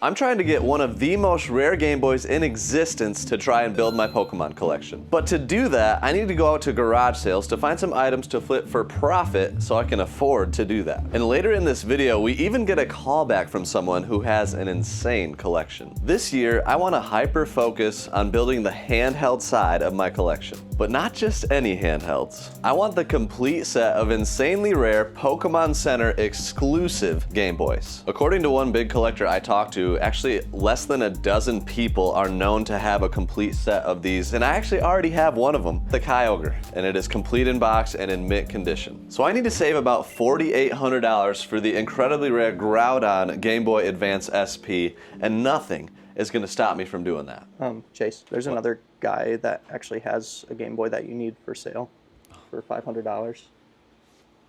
I'm trying to get one of the most rare Game Boys in existence to try and build my Pokemon collection. But to do that, I need to go out to garage sales to find some items to flip for profit so I can afford to do that. And later in this video, we even get a callback from someone who has an insane collection. This year, I want to hyper focus on building the handheld side of my collection. But not just any handhelds. I want the complete set of insanely rare Pokemon Center exclusive Game Boys. According to one big collector I talked to, actually less than a dozen people are known to have a complete set of these, and I actually already have one of them, the Kyogre, and it is complete in box and in mint condition. So I need to save about $4,800 for the incredibly rare Groudon Game Boy Advance SP, and nothing is gonna stop me from doing that. Chase, there's another guy that actually has a Game Boy that you need for sale for $500.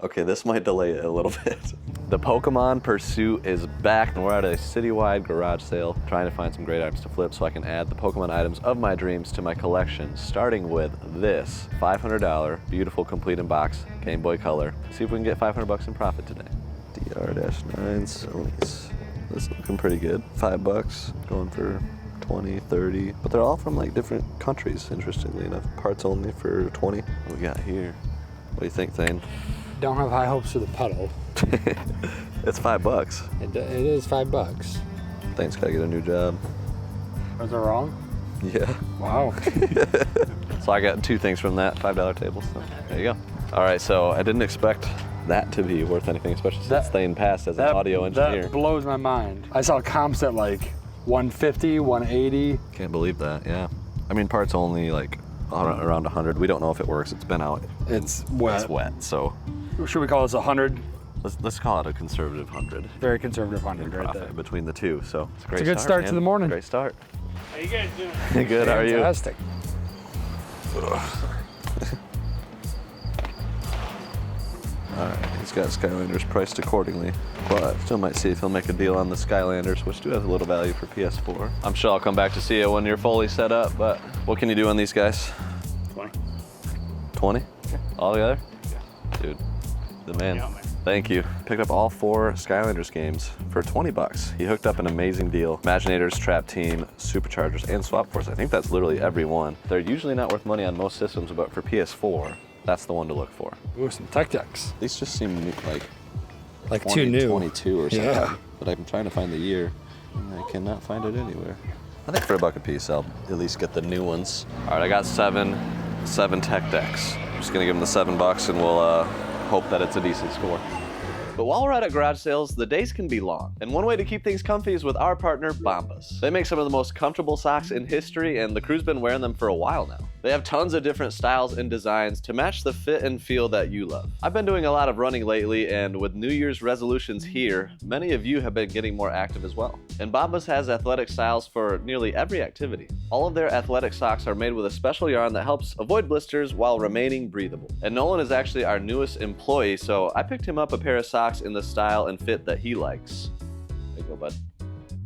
Okay, this might delay it a little bit. The Pokemon Pursuit is back, and we're at a citywide garage sale trying to find some great items to flip so I can add the Pokemon items of my dreams to my collection, starting with this $500 beautiful complete in box Game Boy Color. See if we can get 500 bucks in profit today. DR-9 Sony's. This is looking pretty good. $5, going for 20, 30, but they're all from like different countries, interestingly enough. Parts only for 20. What we got here? What do you think, Thane? Don't have high hopes for the pedal. It's $5. It is $5. Thane's gotta get a new job. Was I wrong? Yeah. Wow. So I got two things from that $5 table, so there you go. All right, so I didn't expect that to be worth anything, especially since Thane passed as an audio engineer. That blows my mind. I saw comps at like 150, 180. Can't believe that, yeah. I mean, parts only like around 100. We don't know if it works. It's been out. It's wet. It's wet, so. Should we call this 100? Let's call it a conservative 100. Very conservative 100 right there. Between the two, so it's a great It's a good start man. to the morning. Great start. How you guys doing? Good, how are you? Fantastic. Alright, he's got Skylanders priced accordingly, but still might see if he'll make a deal on the Skylanders, which do have a little value for PS4. I'm sure I'll come back to see you when you're fully set up, but what can you do on these guys? 20. 20? Yeah. All together? Yeah. Dude, the man. Yeah, man. Thank you. Picked up all 4 Skylanders games for 20 bucks. He hooked up an amazing deal. Imaginators, Trap Team, Superchargers, and Swap Force. I think that's literally every one. They're usually not worth money on most systems, but for PS4, that's the one to look for. Ooh, some Tech Decks. These just seem new, like 2 new. 22 or something. Yeah. But I'm trying to find the year, and I cannot find it anywhere. I think for $1 a piece, I'll at least get the new ones. All right, I got 7 Tech Decks. I'm just gonna give them the $7 and we'll hope that it's a decent score. But while we're at garage sales, the days can be long. And one way to keep things comfy is with our partner, Bombas. They make some of the most comfortable socks in history, and the crew's been wearing them for a while now. They have tons of different styles and designs to match the fit and feel that you love. I've been doing a lot of running lately, and with New Year's resolutions here, many of you have been getting more active as well. And Bombas has athletic styles for nearly every activity. All of their athletic socks are made with a special yarn that helps avoid blisters while remaining breathable. And Nolan is actually our newest employee, so I picked him up a pair of socks in the style and fit that he likes. There you go, bud.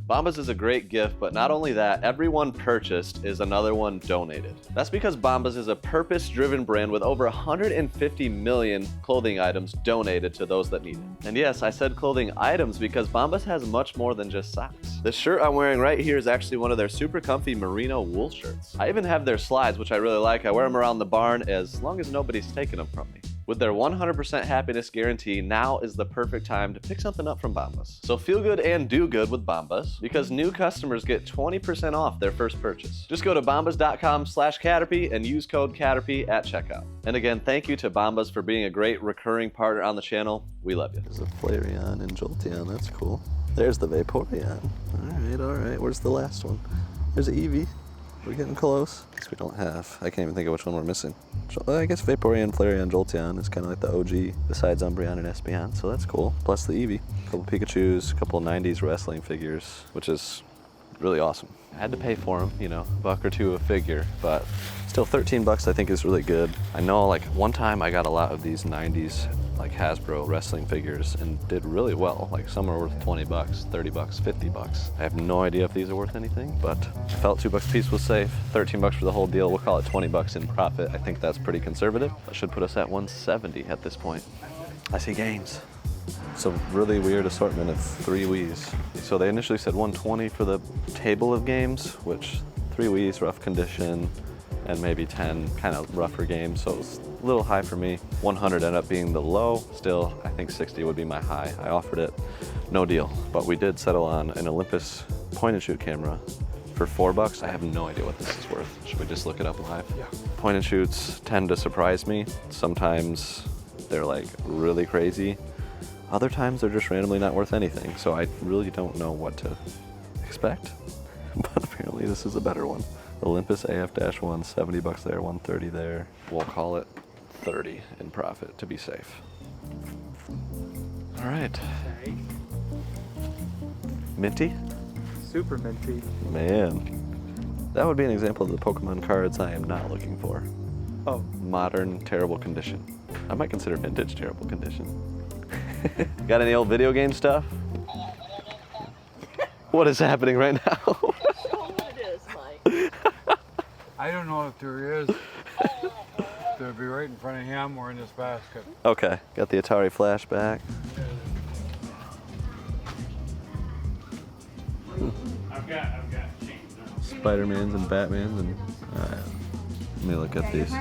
Bombas is a great gift, but not only that, everyone purchased is another one donated. That's because Bombas is a purpose-driven brand with over 150 million clothing items donated to those that need it. And yes, I said clothing items because Bombas has much more than just socks. The shirt I'm wearing right here is actually one of their super comfy merino wool shirts. I even have their slides, which I really like. I wear them around the barn as long as nobody's taking them from me. With their 100% happiness guarantee, now is the perfect time to pick something up from Bombas. So feel good and do good with Bombas, because new customers get 20% off their first purchase. Just go to bombas.com/Caterpie and use code Caterpie at checkout. And again, thank you to Bombas for being a great recurring partner on the channel. We love you. There's a Flareon and Jolteon, that's cool. There's the Vaporeon. All right, where's the last one? There's an Eevee. We're getting close. I guess we don't have. I can't even think of which one we're missing. I guess Vaporeon, Flareon, Jolteon is kind of like the OG besides Umbreon and Espeon, so that's cool. Plus the Eevee. A couple Pikachus, a couple 90s wrestling figures, which is really awesome. I had to pay for them, you know, $1 or $2 a figure, but still $13 I think is really good. I know like one time I got a lot of these 90s like Hasbro wrestling figures and did really well. Like some are worth $20, $30, $50. I have no idea if these are worth anything, but I felt $2 a piece was safe. $13 for the whole deal. We'll call it $20 in profit. I think that's pretty conservative. That should put us at 170 at this point. I see games. It's a really weird assortment of 3 Wiis. So they initially said 120 for the table of games, which 3 Wiis, rough condition, and maybe 10 kind of rougher games, so it's a little high for me. 100 ended up being the low. Still, I think 60 would be my high. I offered it, no deal. But we did settle on an Olympus point and shoot camera for $4. I have no idea what this is worth. Should we just look it up live? Yeah. Point and shoots tend to surprise me. Sometimes they're like really crazy. Other times they're just randomly not worth anything. So I really don't know what to expect. But apparently this is a better one. Olympus AF-1, $70 there, 130 there. We'll call it 30 in profit to be safe. All right. Minty? Super minty. Man. That would be an example of the Pokemon cards I am not looking for. Oh. Modern, terrible condition. I might consider vintage terrible condition. Got any old video game stuff? What is happening right now? Show 'em what it is, Mike. I don't know if there is. They'll be right in front of him or in this basket. Okay, got the Atari flashback. I've got chains now. Spider-Mans and Batmans and let me look at these.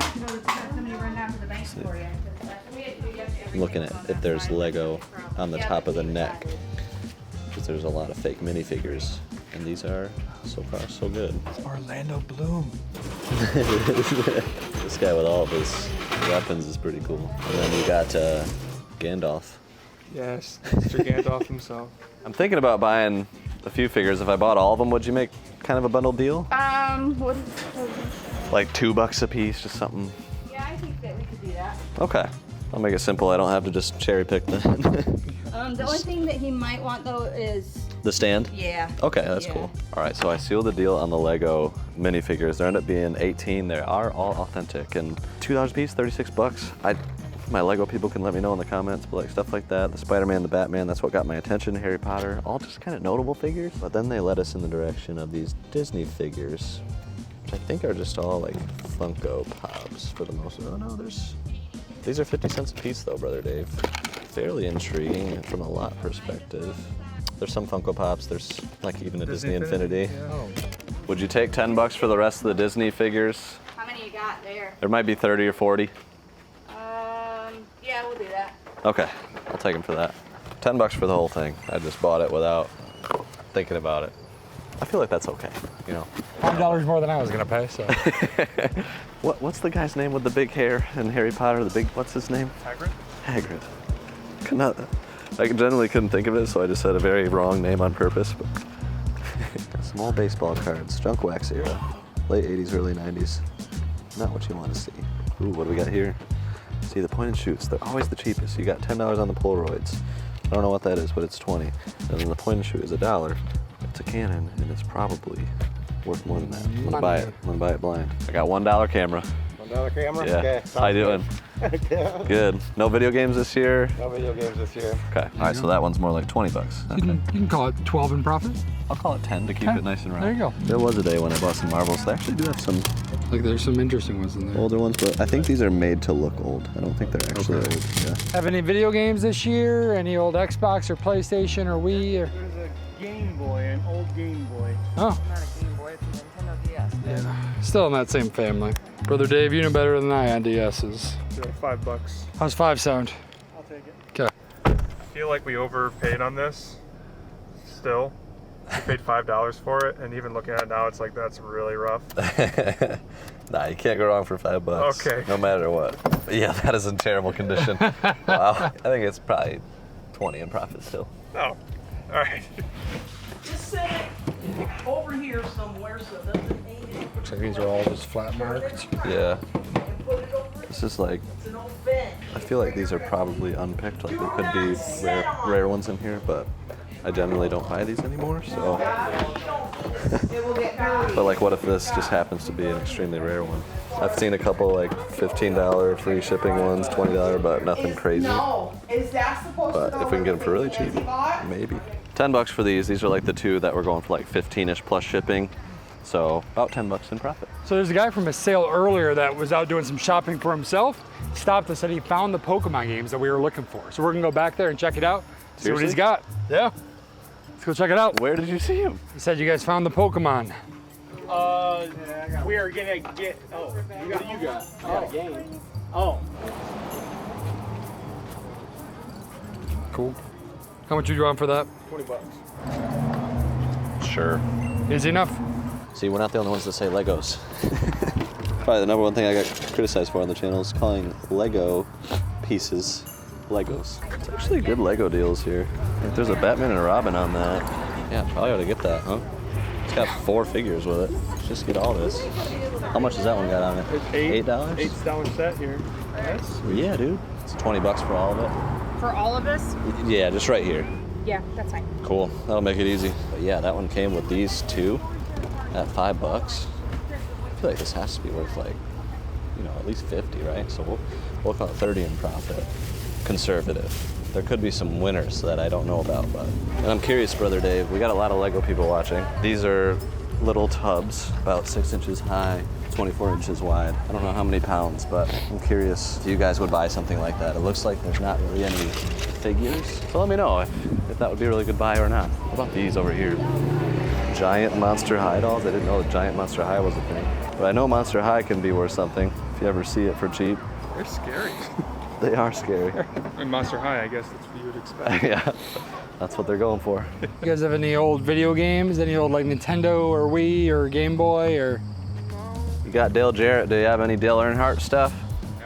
I'm looking at if there's Lego on the top of the neck, because there's a lot of fake minifigures, and these are so far so good. Orlando Bloom. This guy with all of his weapons is pretty cool. And then you got Gandalf. Yes, Mr. Gandalf himself. I'm thinking about buying a few figures. If I bought all of them, would you make kind of a bundle deal? What? Like $2 a piece, just something. Yeah, I think that we could do that. Okay, I'll make it simple. I don't have to just cherry pick the The only thing that he might want though is the stand. yeah. Okay, that's Yeah. cool. All right, so I sealed the deal on the Lego minifigures. There end up being 18. They are all authentic and $2 a piece, $36. My Lego people can let me know in the comments, but like stuff like that, the Spider-Man, the Batman, that's what got my attention. Harry Potter, all just kind of notable figures. But then they led us in the direction of these Disney figures, which I think are just all like Funko Pops for the most. Oh no, these are 50 cents a piece though, Brother Dave. Fairly intriguing from a lot perspective. There's some Funko Pops, there's like even a Disney Infinity. Oh. Would you take $10 for the rest of the Disney figures? How many you got there? There might be 30 or 40. Yeah, we'll do that. Okay, I'll take them for that. $10 for the whole thing. I just bought it without thinking about it. I feel like that's okay, you know. $5 more than I was gonna pay, so. What's the guy's name with the big hair in Harry Potter? What's his name? Hagrid. I generally couldn't think of it, so I just said a very wrong name on purpose. But small baseball cards, junk wax era, late 80s, early 90s. Not what you want to see. Ooh, what do we got here? See, the point and shoots, they're always the cheapest. You got $10 on the Polaroids. I don't know what that is, but it's 20. And then the point and shoot is $1. It's a Canon, and it's probably worth more than that. I'm gonna buy it. I'm gonna buy it blind. I got $1 camera. $1 camera? Yeah. Okay. How you doing? Good. No video games this year? No video games this year. Okay. All right, so that one's more like $20. Okay. You can call it 12 in profit. I'll call it 10 to keep it nice and round. There you go. There was a day when I bought some Marvels. They actually do have some Like there's some interesting ones in there. older ones, but I think these are made to look old. I don't think they're actually Okay. old. Yeah. Have any video games this year? Any old Xbox or PlayStation or Wii? Or... There's a Game Boy, an old Game Boy. Oh, Not a Game Boy, it's a Nintendo DS. yeah. Still in that same family. Brother Dave, you know better than I on DSs. $5. How's 5 sound? I'll take it. Okay. I feel like we overpaid on this still. We paid $5 for it, and even looking at it now, it's like that's really rough. Nah, you can't go wrong for $5. Okay. No matter what. But yeah, that is in terrible condition. Wow. I think it's probably 20 in profit still. Oh, all right. Just set it over here somewhere so it doesn't aid it. Looks like these are all just flat marked. Yeah. And put it over. This is like, It's an old bench. I feel like these are probably unpicked. Like there could be rare ones in here, but I generally don't buy these anymore, so. It will get dirty. But like, what if this just happens to be an extremely rare one? I've seen a couple like $15 free shipping ones, $20, but nothing crazy. No, is that supposed But to go if we can get them with for really the cheap, things he bought? maybe. $10 for these. These are like the two that were going for like 15-ish plus shipping. So about 10 bucks in profit. So there's a guy from a sale earlier that was out doing some shopping for himself. Stopped us and he found the Pokemon games that we were looking for. So we're gonna go back there and check it out. See what he's got. Yeah. Let's go check it out. Where did you see him? He said you guys found the Pokemon. We are gonna get. Oh, what do you got? I got a game. Oh. Cool. How much would you want for that? 20 bucks. Sure. Easy enough. See, we're not the only ones that say Legos. Probably the number one thing I got criticized for on the channel is calling Lego pieces Legos. It's actually good Lego deals here. Like there's a Batman and a Robin on that. Yeah, probably ought to get that, huh? It's got 4 figures with it. Let's just get all this. How much does that one got on it? $8? $8 set here. Yes. Yeah, dude. It's 20 bucks for all of it. For all of us? Yeah, just right here. Yeah, that's fine. Cool. That'll make it easy. But yeah, that one came with these 2 at $5. I feel like this has to be worth like, you know, at least 50, right? So we'll call it 30 in profit. Conservative. There could be some winners that I don't know about, but. And I'm curious, Brother Dave, we got a lot of Lego people watching. These are little tubs, about 6 inches high, 24 inches wide. I don't know how many pounds, but I'm curious if you guys would buy something like that. It looks like there's not really any figures. So let me know if that would be a really good buy or not. What about these over here? Giant Monster High dolls. I didn't know Giant Monster High was a thing. But I know Monster High can be worth something if you ever see it for cheap. They're scary. They are scary. And Monster High, I guess that's what you would expect. Yeah, that's what they're going for. You guys have any old video games? Any old like Nintendo or Wii or Game Boy or? You got Dale Jarrett. Do you have any Dale Earnhardt stuff?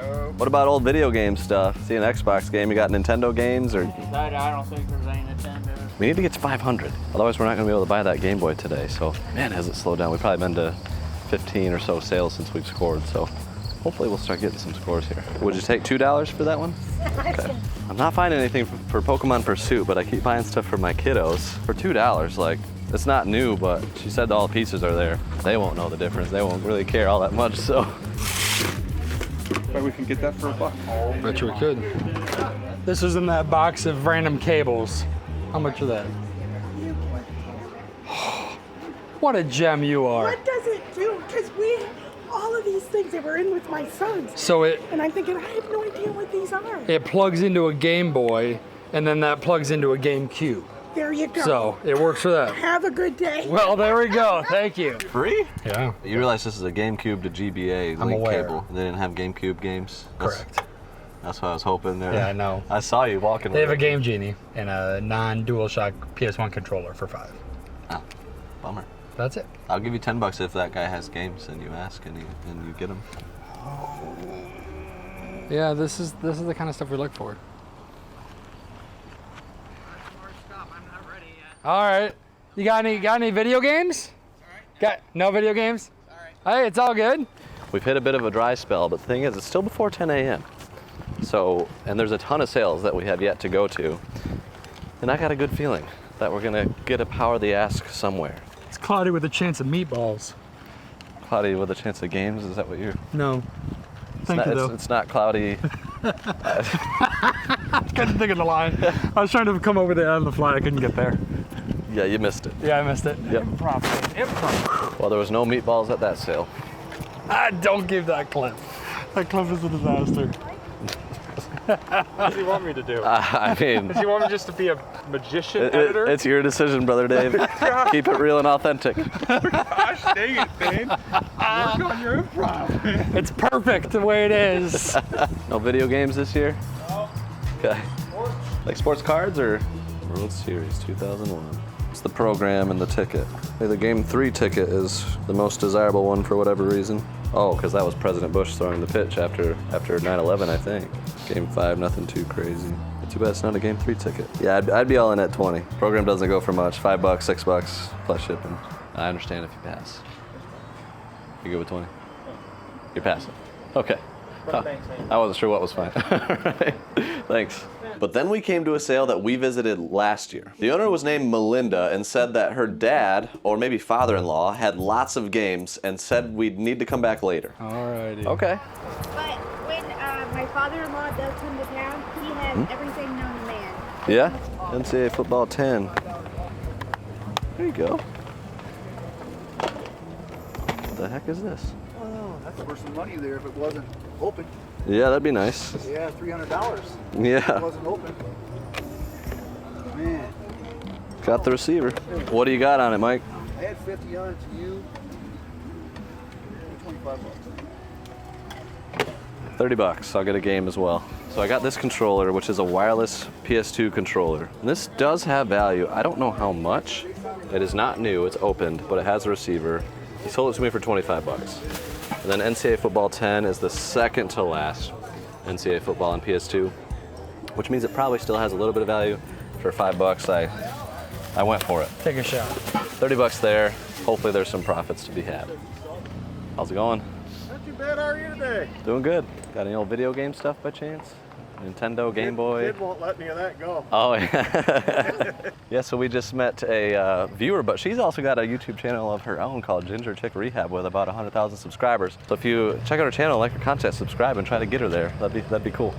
No. What about old video game stuff? See an Xbox game, you got Nintendo games or? I don't think there's any Nintendo. We need to get to 500. Otherwise we're not gonna be able to buy that Game Boy today. So man, has it slowed down. We've probably been to 15 or so sales since we've scored. So hopefully we'll start getting some scores here. Would you take $2 for that one? Okay. I'm not finding anything for Pokemon Pursuit, but I keep buying stuff for my kiddos for $2. Like, it's not new, but she said all the pieces are there. They won't know the difference. They won't really care all that much, so. But we can get that for $1. Bet you we could. This is in that box of random cables. How much are that? What a gem you are. What does it do? Because all of these things that were in with my sons. So And I'm thinking, I have no idea what these are. it plugs into a Game Boy, and then that plugs into a GameCube. There you go. So it works for that. Have a good day. Well, there we go. Thank you. Free? Yeah. You realize this is a GameCube to GBA I'm link aware. cable. They didn't have GameCube games. Correct. That's what I was hoping there. Yeah, I know. I saw you walking They have a with it. Game Genie and a non-DualShock PS1 controller for $5. Oh, bummer. That's it. I'll give you $10 if that guy has games and you ask and you get them. Yeah, this is the kind of stuff we look for. All right. You got any video games? Got no video games? Hey, it's all good. We've hit a bit of a dry spell, but the thing is, it's still before 10 a.m. So, and there's a ton of sales that we have yet to go to. And I got a good feeling that we're gonna get a Power the Ask somewhere. It's cloudy with a chance of meatballs. Cloudy with a chance of games, is that what you're? No. Thank you, though. It's not cloudy. Couldn't think of the line. I was trying to come over there on the fly. I couldn't get there. Yeah, you missed it. Yeah, I missed it. Yep. Improv. Well, there was no meatballs at that sale. Don't give that clip. That clip is a disaster. What does he want me to do? I mean, Does he want me just to be a magician editor? it's your decision, Brother Dave. Keep it real and authentic. Gosh dang it, Dane. Work on your improv. It's perfect the way it is. No video games this year? No. Okay. Like sports cards or World Series 2001? It's the program and the ticket. Hey, the Game 3 ticket is the most desirable one for whatever reason. Oh, because that was President Bush throwing the pitch after 9/11, I think. Game 5, nothing too crazy. But too bad it's not a Game 3 ticket. Yeah, I'd be all in at 20. Program doesn't go for much. $5, $6 plus shipping. I understand if you pass. You good with 20? You're passing. Okay. Huh. I wasn't sure what was fine. Right. Thanks. But then we came to a sale that we visited last year. The owner was named Melinda and said that her dad, or maybe father-in-law, had lots of games and said we'd need to come back later. Alrighty. Okay. But when my father-in-law does come to town, he has everything known to man. Yeah? NCAA Football 10. There you go. What the heck is this? Oh, that's worth some money there if it wasn't open. Yeah, that'd be nice. Yeah, $300. If it Yeah. wasn't open. Man, Got the receiver. What do you got on it, Mike? I had 50 on it to you. 25 bucks. $30. I'll get a game as well. So I got this controller, which is a wireless PS2 controller. And this does have value. I don't know how much. It is not new, it's opened, but it has a receiver. He sold it to me for 25 bucks. And then NCAA Football 10 is the second to last NCAA Football on PS2, which means it probably still has a little bit of value. For 5 bucks, I went for it. Take a shot. 30 bucks there. Hopefully there's some profits to be had. How's it going? Not too bad, how are you today? Doing good. Got any old video game stuff by chance? Nintendo, Game Boy? Kid won't let any of that go. Oh, yeah. Yeah, so we just met a viewer, but she's also got a YouTube channel of her own called Ginger Chick Rehab with about 100,000 subscribers. So if you check out her channel, like her content, subscribe, and try to get her there. That'd be cool.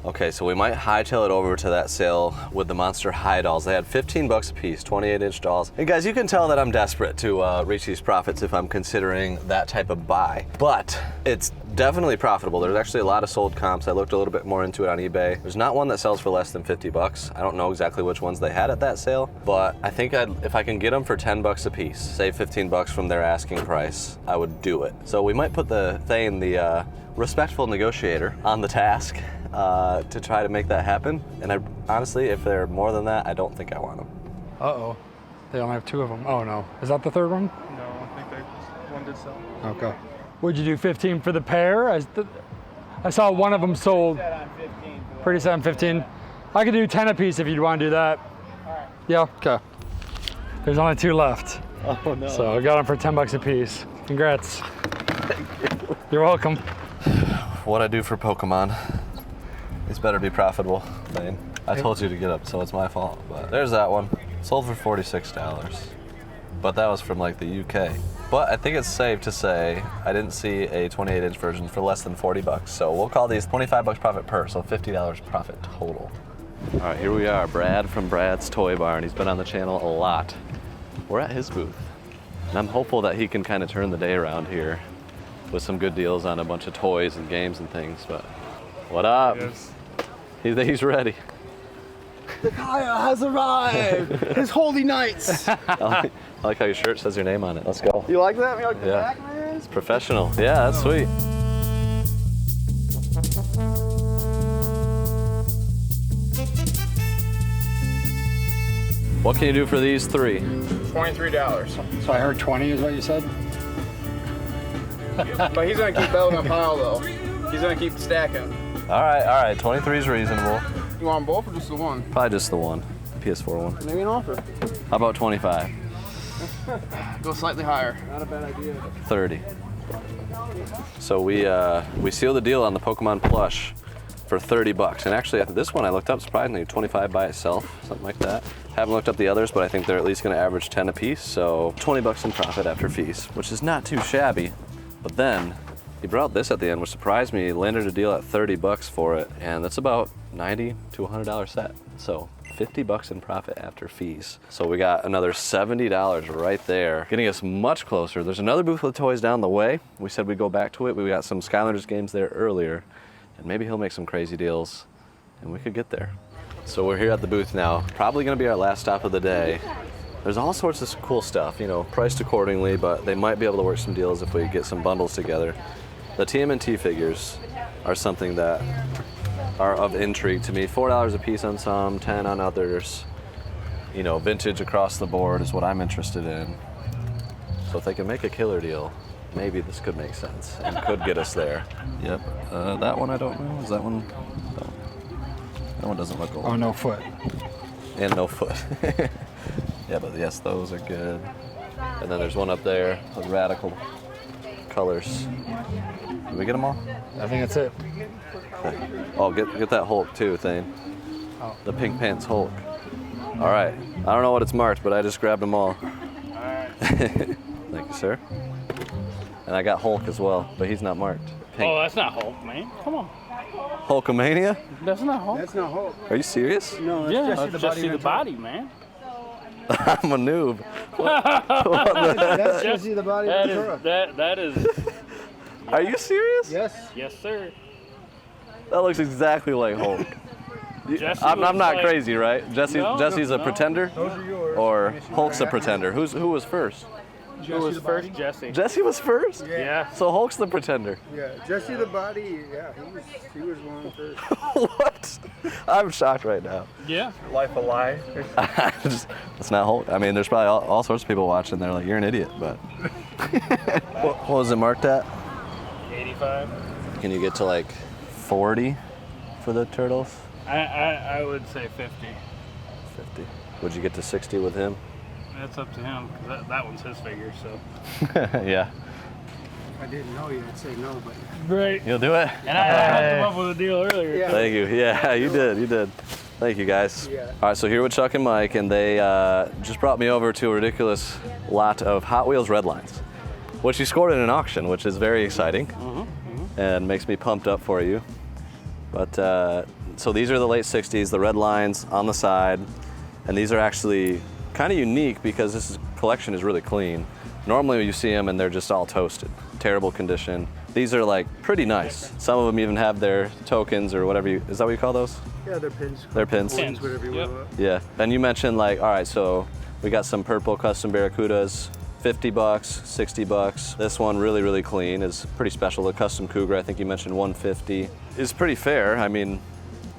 Okay, so we might hightail it over to that sale with the Monster High dolls. They had 15 bucks a piece, 28-inch dolls. And guys, you can tell that I'm desperate to reach these profits if I'm considering that type of buy. But it's definitely profitable. There's actually a lot of sold comps. I looked a little bit more into it on eBay. There's not one that sells for less than 50 bucks. I don't know exactly which ones they had at that sale, but I think if I can get them for 10 bucks a piece, save 15 bucks from their asking price, I would do it. So we might put the respectful negotiator on the task to try to make that happen. And honestly, if they're more than that, I don't think I want them. Uh-oh. They only have 2 of them. Oh, no. Is that the third one? No, I think one did sell. Okay. Would you do 15 for the pair? I saw one of them sold. Pretty set on 15. I could do 10 a piece if you'd want to do that. All right. Yeah, okay. There's only 2 left. Oh, no. So I got them for 10 bucks a piece. Congrats. You're welcome. What I do for Pokemon, it's better be profitable, Lane. I told you to get up, so it's my fault. But there's that one. Sold for $46. But that was from like the UK. But I think it's safe to say I didn't see a 28-inch version for less than 40 bucks. So we'll call these 25 bucks profit per, so $50 profit total. All right, here we are, Brad from Brad's Toy Barn. He's been on the channel a lot. We're at his booth. And I'm hopeful that he can kind of turn the day around here with some good deals on a bunch of toys and games and things. But what up? Yes. He's ready. The Kaya has arrived! His holy knights! I like how your shirt says your name on it. Let's go. You like that? You like the Yeah. back, man? It's professional. Yeah, that's sweet. What can you do for these 3? $23. So I heard 20 is what you said? But he's gonna keep building a pile though. He's gonna keep stacking. All right. 23 is reasonable. You want both or just the one? Probably just the one, PS4 one. Maybe an offer. How about 25? Go slightly higher. 30. So we sealed the deal on the Pokemon plush for 30 bucks. And actually, after this one I looked up, surprisingly, 25 by itself, something like that. Haven't looked up the others, but I think they're at least gonna average 10 a piece. So 20 bucks in profit after fees, which is not too shabby. But then he brought this at the end, which surprised me. He landed a deal at 30 bucks for it, and that's about $90 to $100 set. So 50 bucks in profit after fees. So we got another $70 right there, getting us much closer. There's another booth with toys down the way. We said we'd go back to it. We got some Skylanders games there earlier, and maybe he'll make some crazy deals, and we could get there. So we're here at the booth now. Probably gonna be our last stop of the day. There's all sorts of cool stuff, you know, priced accordingly, but they might be able to work some deals if we get some bundles together. The TMNT figures are something that are of intrigue to me. $4 a piece on some, 10 on others. You know, vintage across the board is what I'm interested in. So if they can make a killer deal, maybe this could make sense and could get us there. Yep, that one I don't know. Is that one? No. That one doesn't look old. Oh, no foot. And no foot. Yeah, but yes, those are good. And then there's one up there with radical colors. Did we get them all? I think that's it. Okay. Oh, get that Hulk too, Thane. Oh. The pink pants Hulk. All right. I don't know what it's marked, but I just grabbed them all. Thank you, sir. And I got Hulk as well, but he's not marked. Pink. Oh, that's not Hulk, man. Come on. Hulkamania? That's not Hulk. That's not Hulk. Are you serious? No, Yeah, that's let's just see the body, man. I'm a noob. That's Jesse the Body Ventura. That is. Are you serious? Yes. Yes, sir. That looks exactly like Hulk. I'm not like, crazy, right? Jesse's a pretender? Those are yours. Or Hulk's a pretender? Who was first? Who was first? Jesse. Jesse was first? Yeah. So Hulk's the pretender. Yeah, Jesse the Body. Yeah, he was one first. What? I'm shocked right now. Yeah. Life a lie. It's not Hulk. I mean, there's probably all sorts of people watching. They're like, you're an idiot, but. What was it marked at? 85. Can you get to like 40 for the turtles? I would say 50. 50. Would you get to 60 with him? That's up to him, because that one's his figure, so. Yeah. If I didn't know you, I'd say no, but. Right. You'll do it? And I hooked him up with a deal earlier. Yeah. Thank you. Yeah, you did. Thank you, guys. Yeah. All right, so here with Chuck and Mike, and they just brought me over to a ridiculous lot of Hot Wheels Red Lines, which you scored in an auction, which is very exciting and makes me pumped up for you. But so these are the late 60s, the red lines on the side, and these are actually kind of unique because this collection is really clean. Normally you see them and they're just all toasted, terrible condition. These are like pretty nice. Some of them even have their tokens or whatever is that what you call those? Yeah, they're pins. They're pins. Coins, whatever you want. Yeah, and you mentioned like, all right, so we got some purple custom Barracudas, $50, $60. This one really, really clean is pretty special. The custom Cougar, I think you mentioned $150, is pretty fair. I mean,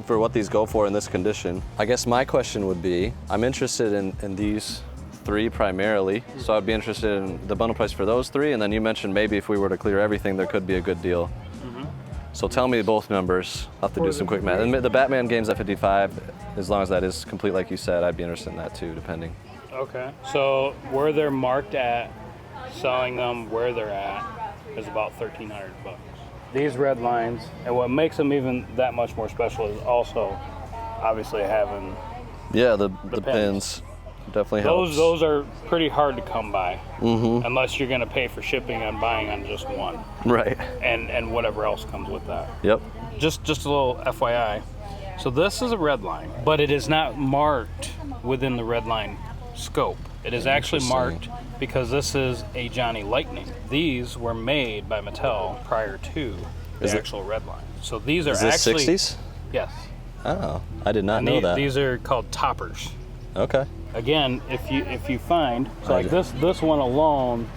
for what these go for in this condition. I guess my question would be, I'm interested in these three primarily, so I'd be interested in the bundle price for those three, and then you mentioned maybe if we were to clear everything, there could be a good deal. So tell me both numbers. I'll have to do some quick math. And the Batman game's at 55, as long as that is complete like you said, I'd be interested in that too, depending. Okay. So where they're marked at, selling them where they're at, is about $1,300. These red lines, and what makes them even that much more special is also obviously having the pins. Definitely helps. Those are pretty hard to come by, unless you're going to pay for shipping and buying on just one. Right. And whatever else comes with that. Yep. Just a little FYI. So this is a red line, but it is not marked within the red line scope. It is actually marked because this is a Johnny Lightning. These were made by Mattel prior to the actual red line. So these are actually 60s? Yes. Oh, I did not know that. These are called toppers. Okay. Again, if you find, so like this one alone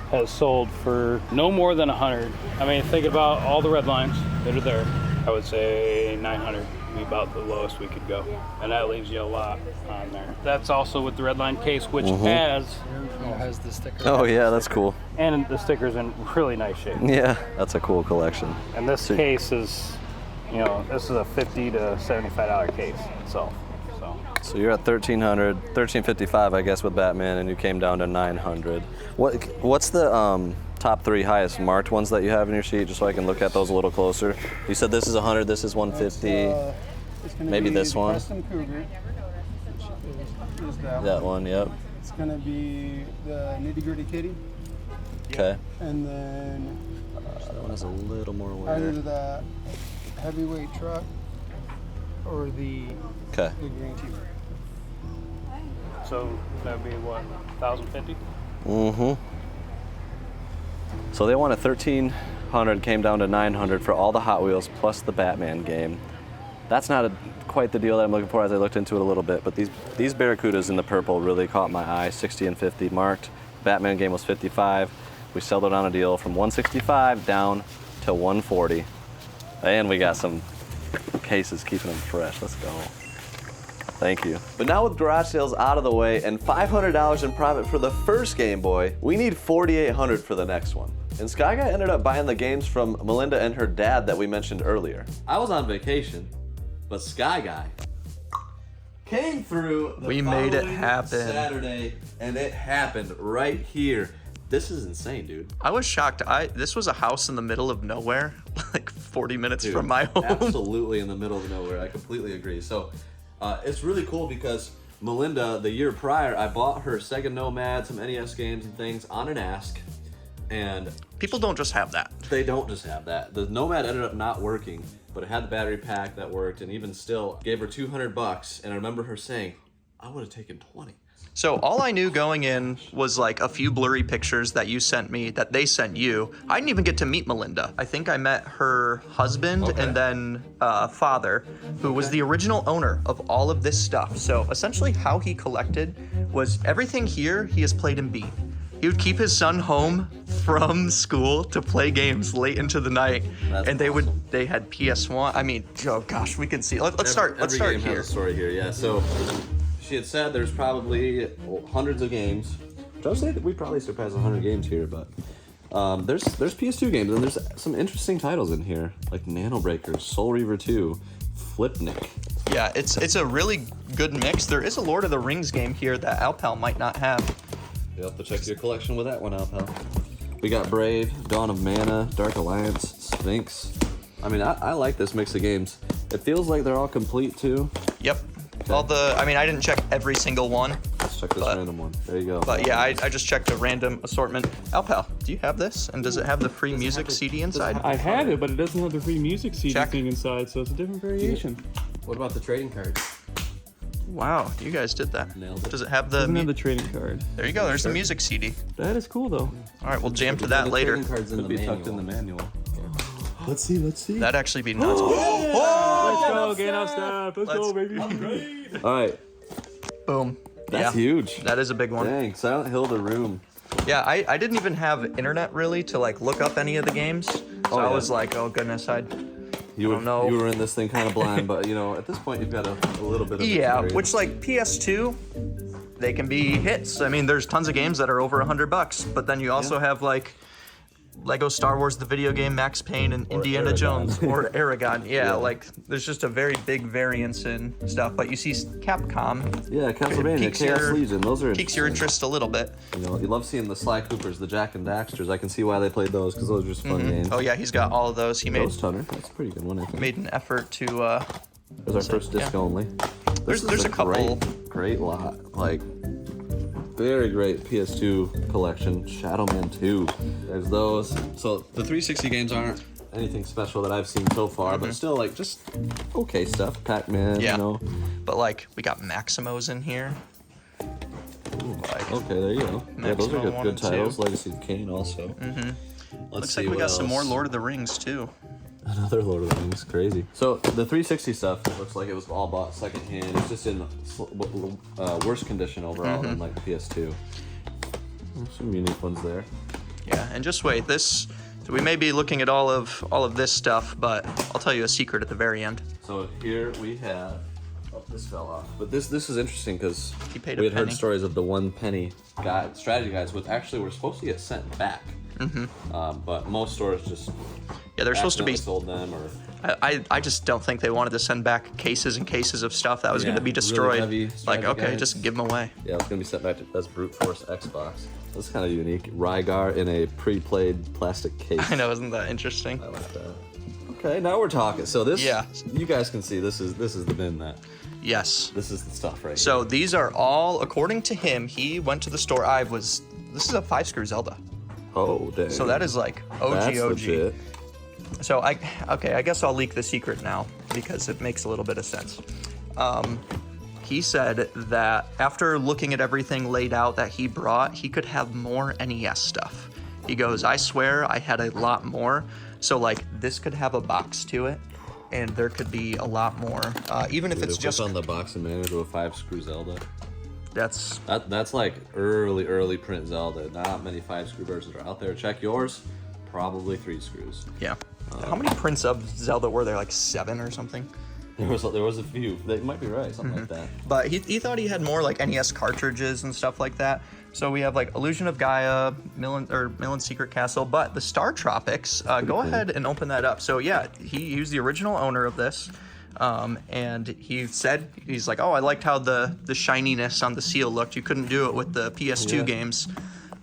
has sold for no more than 100. I mean, think about all the red lines that are there. I would say 900 would be about the lowest we could go, and that leaves you a lot on there. That's also with the red line case, which has the sticker. Oh yeah, that's cool. And the sticker's in really nice shape. Yeah, that's a cool collection. And this case is, this is a $50 to $75 case itself. So you're at $1,355, I guess, with Batman, and you came down to $900. What's the top three highest marked ones that you have in your sheet, just so I can look at those a little closer? You said this is 100, this is 150. Maybe this one. Custom Cougar. Is that one, yep. It's gonna be the Nitty Gritty Kitty. Okay. And then that one has a little more wear. Either the heavyweight truck or the green tea. So that'd be what, 1,050? So they wanted $1,300, came down to $900 for all the Hot Wheels plus the Batman game. That's not quite the deal that I'm looking for as I looked into it a little bit, but these Barracudas in the purple really caught my eye, 60 and 50 marked. Batman game was 55. We sold it on a deal from 165 down to 140. And we got some cases keeping them fresh. Let's go. Thank you. But now with garage sales out of the way and $500 in profit for the first Game Boy, we need $4,800 for the next one. And Sky Guy ended up buying the games from Melinda and her dad that we mentioned earlier. I was on vacation, but Sky Guy came through the We made it happen. Saturday, and it happened right here. This is insane, dude. I was shocked. This was a house in the middle of nowhere, like 40 minutes from my home. Absolutely in the middle of nowhere. I completely agree. So it's really cool because Melinda, the year prior, I bought her Sega Nomad, some NES games and things on an Ask. And people don't just have that. They don't just have that. The Nomad ended up not working, but it had the battery pack that worked, and even still gave her $200. And I remember her saying, I would have taken 20. So all I knew going in was like a few blurry pictures that you sent me, that they sent you. I didn't even get to meet Melinda. I think I met her husband and then father, who was the original owner of all of this stuff. So essentially how he collected was everything here he has played and beat. He would keep his son home from school to play games late into the night, and they had PS1. I mean, oh gosh, we can see. Let's start Every game here. has a story here, yeah. So she had said there's probably hundreds of games. I would say that we probably surpass 100 games here, but there's PS2 games, and there's some interesting titles in here, like Nano Breakers, Soul Reaver 2, Flipnik. Yeah, it's a really good mix. There is a Lord of the Rings game here that Alpal might not have. You'll have to check your collection with that one out, pal. We got Brave, Dawn of Mana, Dark Alliance, Sphinx. I mean, I like this mix of games. It feels like they're all complete, too. Yep. Okay. I mean, I didn't check every single one. Let's check this random one. There you go. But yeah, I just checked a random assortment. Alpal, do you have this? And does it have the free music CD inside? I have it, but it doesn't have the free music CD thing inside, so it's a different variation. What about the trading cards? Wow, you guys did that. Nailed it. Does it have the? Doesn't have the trading card. There you go. There's the music CD. That is cool though. All right, we'll jam to that later. Trading cards in Could the be manual. tucked in the manual. Let's see. That'd actually be nuts. Let's go, gain off staff. Let's go, baby. All right, Boom. that's huge. That is a big one. Dang, Silent Hill The Room. Yeah, I didn't even have internet really to like look up any of the games. So I was like, oh goodness, You don't know. were in this thing kind of blind, but you know, at this point you've got a little bit of experience. which like PS2, they can be hits. I mean, there's tons of games that are over $100, but then you also have like Lego Star Wars, the video game, Max Payne, and Indiana Aragon. Jones, or Aragon. Yeah, like there's just a very big variance in stuff. But you see Capcom. Yeah, Castlevania, piques Chaos your- Legion, those are Piques your interest a little bit. You know, you love seeing the Sly Coopers, the Jack and Daxters. I can see why they played those, because those are just fun games. Oh yeah, he's got all of those. He made Ghost Hunter, that's a pretty good one, I think. made an effort to. There's our first disc only. There's This is a couple. Great lot. Like, very great PS2 collection. Shadow Man 2. There's those. So the 360 games aren't anything special that I've seen so far, but still, like, just okay stuff. Pac-Man, Yeah. you know. But like we got Maximos in here. Okay, there you go. Yeah, those are Maximo good, 1 good and 2. titles. Legacy of Kain also. Let's Looks see like we what got some more else. Lord of the Rings too. Another Lord of the Rings, crazy. So the 360 stuff looks like it was all bought secondhand. It's just in worse condition overall than like the PS2. Some unique ones there. Yeah, and just wait. So we may be looking at all of this stuff, but I'll tell you a secret at the very end. So here we have. Oh, this fell off. But this is interesting because He paid we a had heard penny. stories of the 1 penny strategy guides, which actually were supposed to get sent back. But most stores just Yeah, they're supposed to be. sold them or I just don't think they wanted to send back cases and cases of stuff that was going to be really destroyed. heavy Like, strategy okay, guides. just give them away. Yeah, it's gonna be sent back to that's Brute Force Xbox. That's kind of unique. Rygar in a pre-played plastic case. I know, isn't that interesting? I like that. Okay, now we're talking. So this, Yeah. you guys can see this is the bin that Yes. this is the stuff right So these are all, according to him, he went to the store. This is a 5-screw Zelda. here. Oh, dang. So that is like OG That's OG. legit. So I guess I'll leak the secret now because it makes a little bit of sense. He said that after looking at everything laid out that he brought, he could have more NES stuff. He goes, I swear I had a lot more. So like this could have a box to it, and there could be a lot more. Even if Dude, it's if just on the box and manual to a 5-screw Zelda. that's That's like early print Zelda. Not many 5-screw versions are out there. Check yours. Probably 3 screws. yeah. How many prints of Zelda were there? Like 7 or something? There was a few. They might be right. Something like that. But he thought he had more like NES cartridges and stuff like that. So we have like Illusion of Gaia, Millen's Secret Castle, but the Star Tropics. Go ahead and open that up. So yeah, he was the original owner of this, and he said he's like, oh, I liked how the shininess on the seal looked. You couldn't do it with the PS2 games,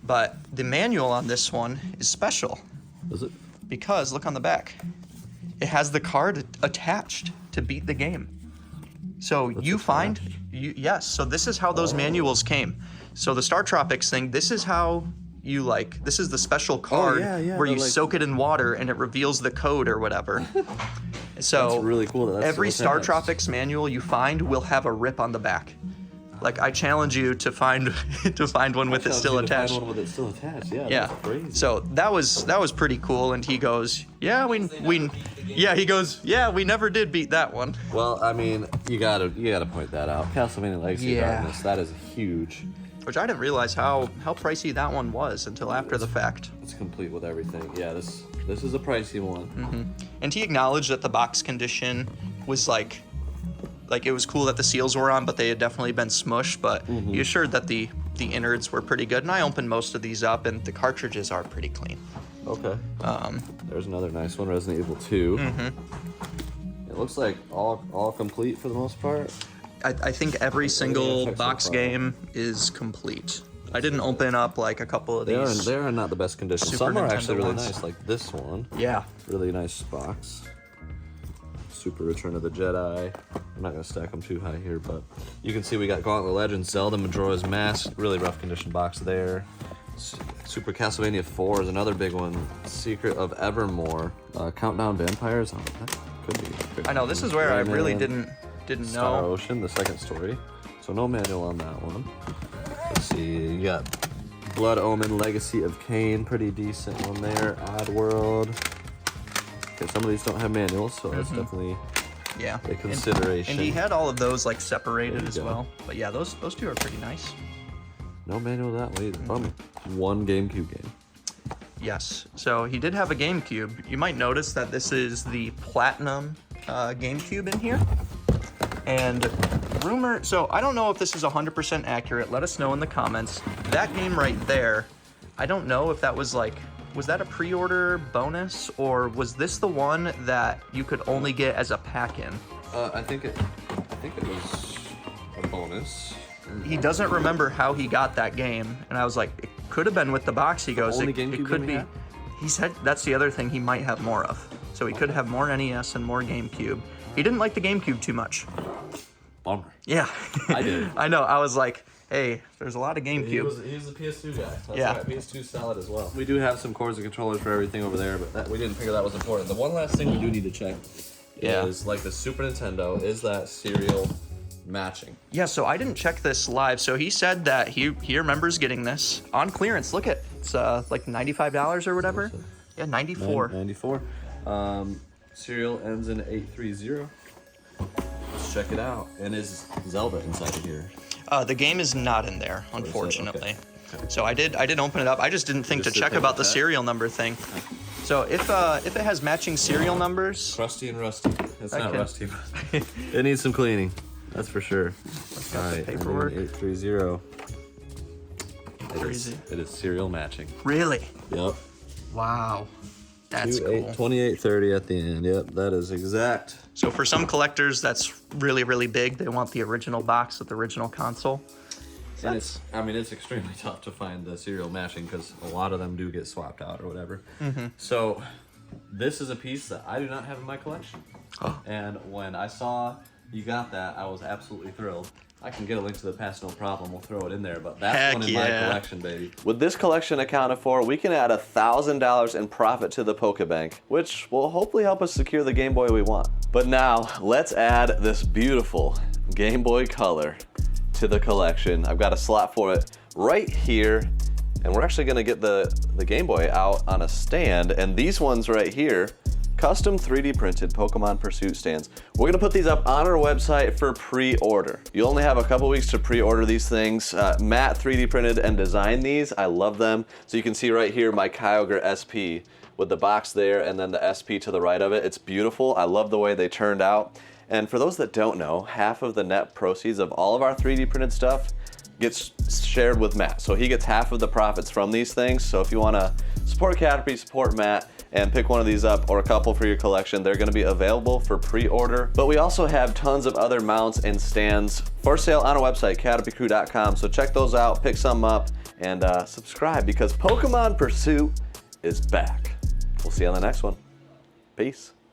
but the manual on this one is special. Is it? Because look on the back, it has the card attached to beat the game. So yes. So this is how those manuals came. So the Star Tropics thing, this is how you this is the special card where you soak it in water and it reveals the code or whatever. So That's really cool. That that's every so Star attached. Tropics manual you find will have a rip on the back. Like I challenge you to find one with it still attached. Find one with it still attached. Yeah. Yeah. That's crazy. So that was pretty cool. And he goes, yeah, we never did beat that one. Well, I mean, you gotta point that out. Castlevania Legacy of Darkness, that is huge. Which I didn't realize how pricey that one was until after the fact. It's complete with everything. Yeah, this is a pricey one. And he acknowledged that the box condition was like it was cool that the seals were on, but they had definitely been smushed. But he assured that the innards were pretty good. And I opened most of these up, and the cartridges are pretty clean. Okay. There's another nice one, Resident Evil 2. It looks like all complete for the most part. I think every single box game is complete. I didn't open up like a couple of these. They are not the best condition. Super Some are Nintendo actually really ones. nice, like this one. Yeah. Really nice box. Super Return of the Jedi. I'm not gonna stack them too high here, but you can see we got Gauntlet Legends, Zelda, Majora's Mask, really rough condition box there. Super Castlevania 4 is another big one. Secret of Evermore. Countdown Vampires. Oh, that could be. I know, this is where I really didn't Star know. Ocean, the second story. So no manual on that one. Let's see, you got Blood Omen, Legacy of Kain, pretty decent one there. Oddworld. Okay, some of these don't have manuals, so that's definitely a consideration. And he had all of those like separated as go. well. But yeah, those two are pretty nice. No manual that way either. One GameCube game. Yes. So he did have a GameCube. You might notice that this is the Platinum GameCube in here. And so I don't know if this is 100% accurate. Let us know in the comments. That game right there, I don't know if that was that a pre-order bonus, or was this the one that you could only get as a pack-in? I think it was a bonus. He doesn't remember how he got that game, and I was like, it could have been with the box. He goes, only it GameCube could game be. he had? He said that's the other thing he might have more of. So he could have more NES and more GameCube. He didn't like the GameCube too much. Bummer. Yeah. I did. I know. I was like, hey, there's a lot of GameCube. He was a PS2 guy. That's Yeah. right. PS2 solid as well. We do have some cords and controllers for everything over there, but we didn't figure that was important. The one last thing we do need to check is like the Super Nintendo, is that serial matching? Yeah, so I didn't check this live. So he said that he remembers getting this on clearance. Look at it's like $95 or whatever. Yeah, 94. 94. Serial ends in 830. Let's check it out. And is Zelda inside of here? The game is not in there, unfortunately. Okay. So I did open it up. I just didn't think to check about the serial number thing. So if it has matching serial numbers, Crusty and rusty. It's not rusty, but it needs some cleaning. That's for sure. All right, paperwork. 830. Crazy. It is serial matching. Really? Yep. Wow. That's cool. 2830 at the end. Yep, that is exact. So for some collectors, that's really, really big. They want the original box with the original console. And it's extremely tough to find the serial matching because a lot of them do get swapped out or whatever. So this is a piece that I do not have in my collection. And when I saw you got that, I was absolutely thrilled. I can get a link to the past, no problem. We'll throw it in there, but that's one in my collection, baby. With this collection accounted for, we can add $1,000 in profit to the Pokebank, which will hopefully help us secure the Game Boy we want. But now, let's add this beautiful Game Boy Color to the collection. I've got a slot for it right here, and we're actually gonna get the Game Boy out on a stand, and these ones right here, custom 3D printed Pokemon Pursuit stands. We're gonna put these up on our website for pre-order. You only have a couple weeks to pre-order these things. Matt 3D printed and designed these. I love them. So you can see right here my Kyogre SP with the box there and then the SP to the right of it. It's beautiful. I love the way they turned out. And for those that don't know, half of the net proceeds of all of our 3D printed stuff gets shared with Matt. So he gets half of the profits from these things. So if you wanna support Caterpie, support Matt, and pick one of these up or a couple for your collection, they're gonna be available for pre-order. But we also have tons of other mounts and stands for sale on our website, caterpiecrew.com. So check those out, pick some up, and subscribe because Pokemon Pursuit is back. We'll see you on the next one. Peace.